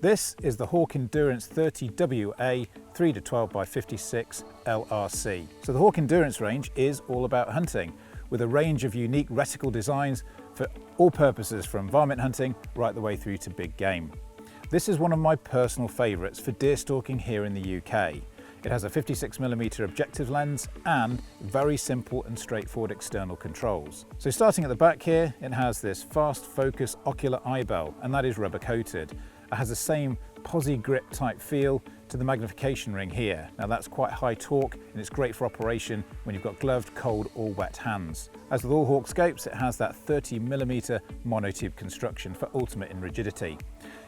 This is the Hawke Endurance 30WA 3-12x56 LRC. So the Hawke Endurance range is all about hunting, with a range of unique reticle designs for all purposes, from varmint hunting right the way through to big game. This is one of my personal favourites for deer stalking here in the UK. It has a 56mm objective lens and very simple and straightforward external controls. So starting at the back here, it has this fast focus ocular eye bell, and that is rubber coated. It has the same posi grip type feel to the magnification ring here. Now that's quite high torque, and it's great for operation when you've got gloved, cold or wet hands. As with all Hawke scopes, it has that 30mm monotube construction for ultimate in rigidity.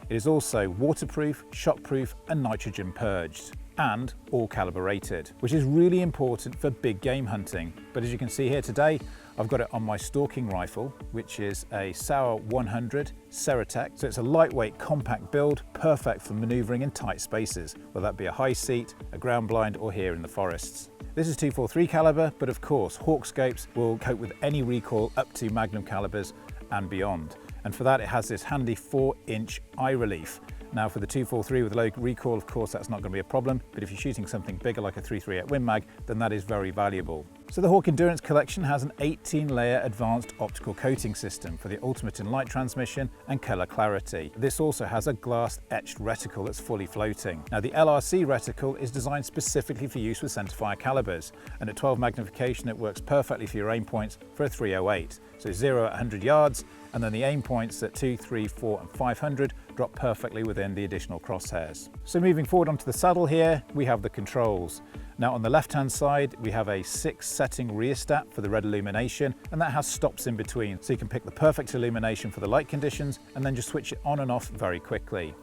It is also waterproof, shockproof and nitrogen purged, and all calibrated, which is really important for big game hunting. But as you can see here today, I've got it on my stalking rifle, which is a Sauer 100 Ceratec. So it's a lightweight, compact build, perfect for maneuvering in tight spaces, whether that be a high seat, a ground blind, or here in the forests. This is 243 caliber, but of course, Hawke scopes will cope with any recoil up to Magnum calibers and beyond. And for that, it has this handy 4-inch eye relief. Now for the 243 with low recoil, of course, that's not going to be a problem, but if you're shooting something bigger like a 338 Win Mag, then that is very valuable. So the Hawke Endurance collection has an 18-layer advanced optical coating system for the ultimate in light transmission and colour clarity. This also has a glass etched reticle that's fully floating. Now the LRC reticle is designed specifically for use with centerfire calibers, and at 12 magnification it works perfectly for your aim points for a 308. So 0 at 100 yards, and then the aim points at 2, 3, 4 and 500 drop perfectly within the additional crosshairs. So moving forward onto the saddle here, we have the controls. Now on the left hand side, we have a 6-setting rheostat for the red illumination, and that has stops in between, so you can pick the perfect illumination for the light conditions and then just switch it on and off very quickly.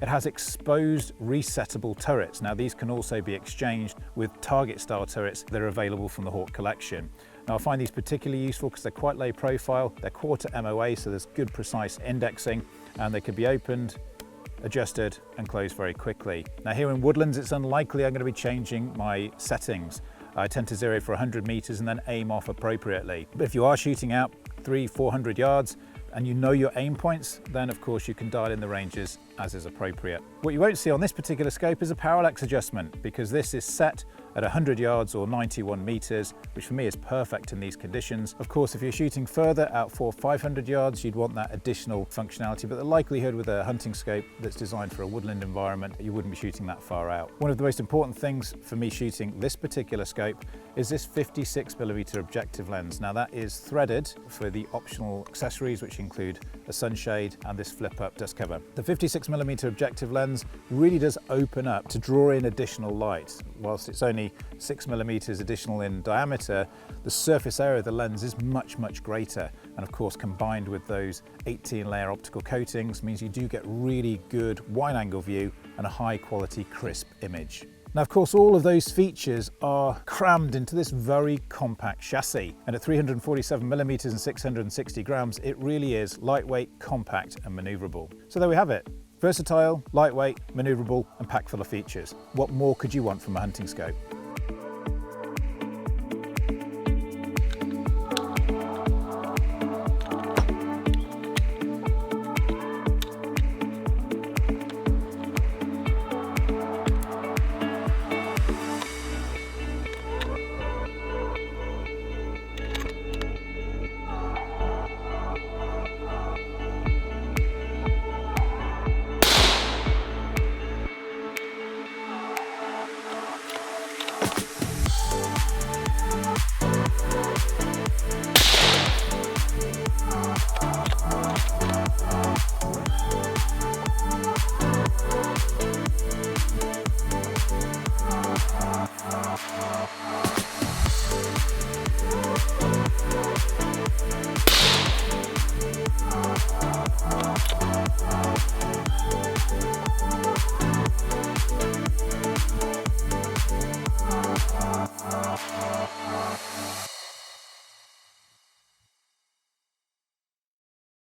It has exposed resettable turrets. Now these can also be exchanged with target style turrets that are available from the Hawke collection. Now I find these particularly useful because they're quite low profile, they're quarter MOA, so there's good precise indexing, and they can be opened, adjusted and closed very quickly. Now here in woodlands, it's unlikely I'm going to be changing my settings. I tend to zero for 100 meters and then aim off appropriately. But if you are shooting out 300-400 yards and you know your aim points, then of course you can dial in the ranges as is appropriate. What you won't see on this particular scope is a parallax adjustment, because this is set at 100 yards or 91 meters, which for me is perfect in these conditions. Of course, if you're shooting further out 400-500 yards, you'd want that additional functionality, but the likelihood with a hunting scope that's designed for a woodland environment, you wouldn't be shooting that far out. One of the most important things for me shooting this particular scope is this 56mm objective lens. Now that is threaded for the optional accessories, which include a sunshade and this flip-up dust cover. The 56mm objective lens really does open up to draw in additional light. Whilst it's only 6mm additional in diameter, the surface area of the lens is much greater, and of course combined with those 18-layer optical coatings means you do get really good wide-angle view and a high-quality crisp image. Now of course all of those features are crammed into this very compact chassis, and at 347mm and 660 grams it really is lightweight, compact and manoeuvrable. So there we have it. Versatile, lightweight, manoeuvrable and packed full of features. What more could you want from a hunting scope?